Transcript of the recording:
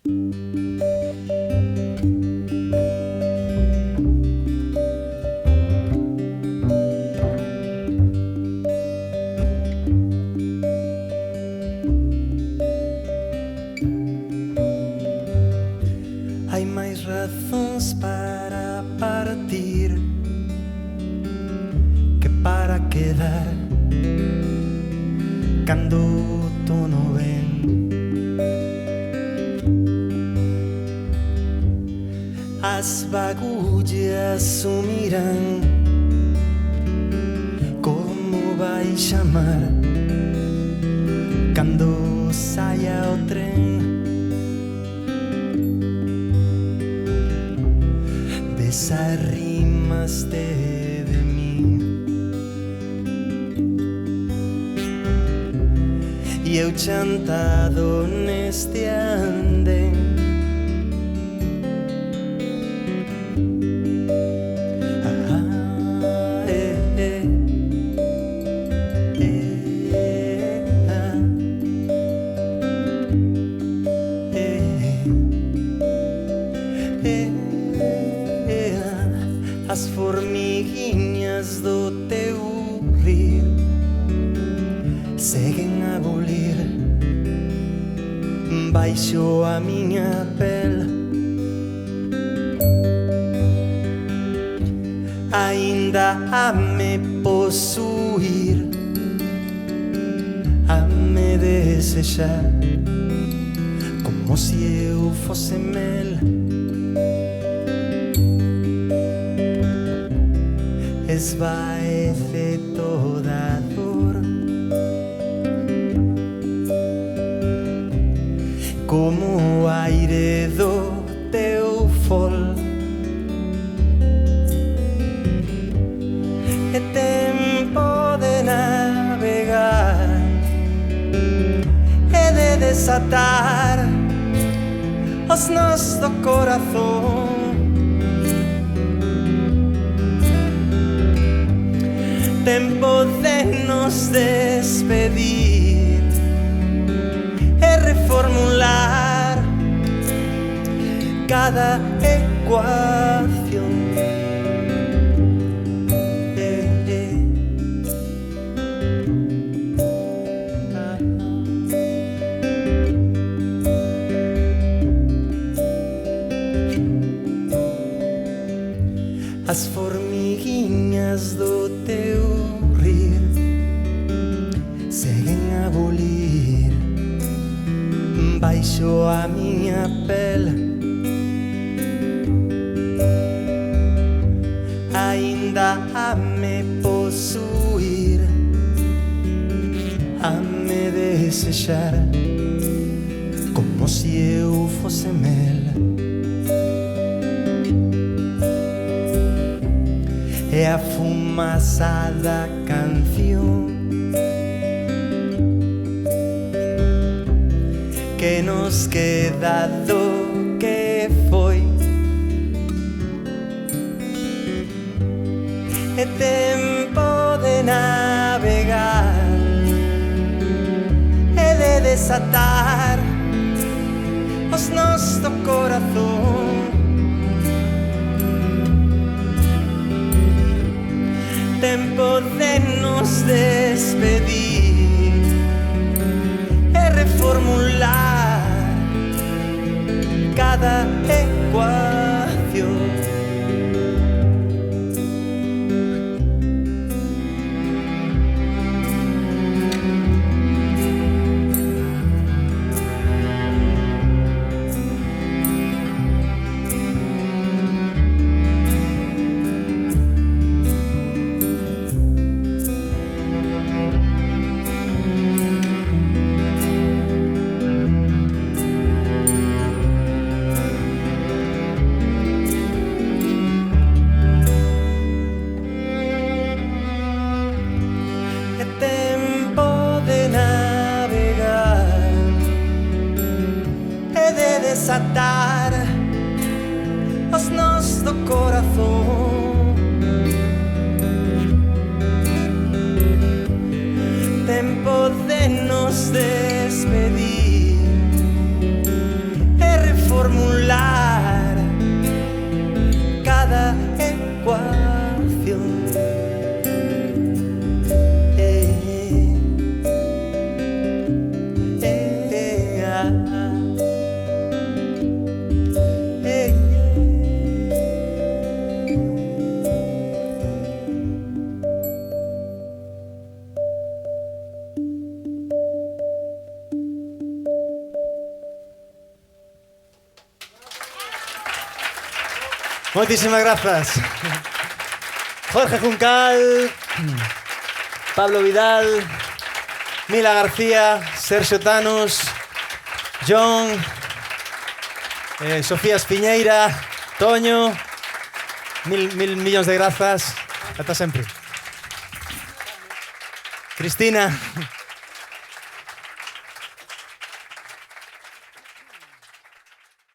Hay mais razões para partir que para quedar. Cando o outono ven, as bagullas sumirán. Como vai chamar cando saia o tren? Desarrimaste de mim e eu chantado neste andén. As formiguinhas do teu rir seguem a bulir baixo a minha pele. Ainda a me possuir, a me desejar, como se eu fosse mel. Esvaece toda a dor, como o aire do teu fol. É tempo de navegar, é de desatar os nós do coração. Tempo de nos despedir, é reformular cada ecuación. As formiguinhas do teu rir seguem a bulir baixo a minha pele. Ainda a me possuir, a me desejar, como se eu fosse mel. É a fumaça da canção que nos queda do que foi. É tempo de navegar, é de desatar os nós do coração. Tempo de nos despedir, é reformular cada ecuación. Desatar os nós do coração. Tempo de nos despedir, é Moitísimas grazas. Jorge Juncal, Pablo Vidal, Mila García, Sergio Tanus, John, Sofía Espiñeira, Toño, mil millóns de grazas. Ata sempre. Cristina.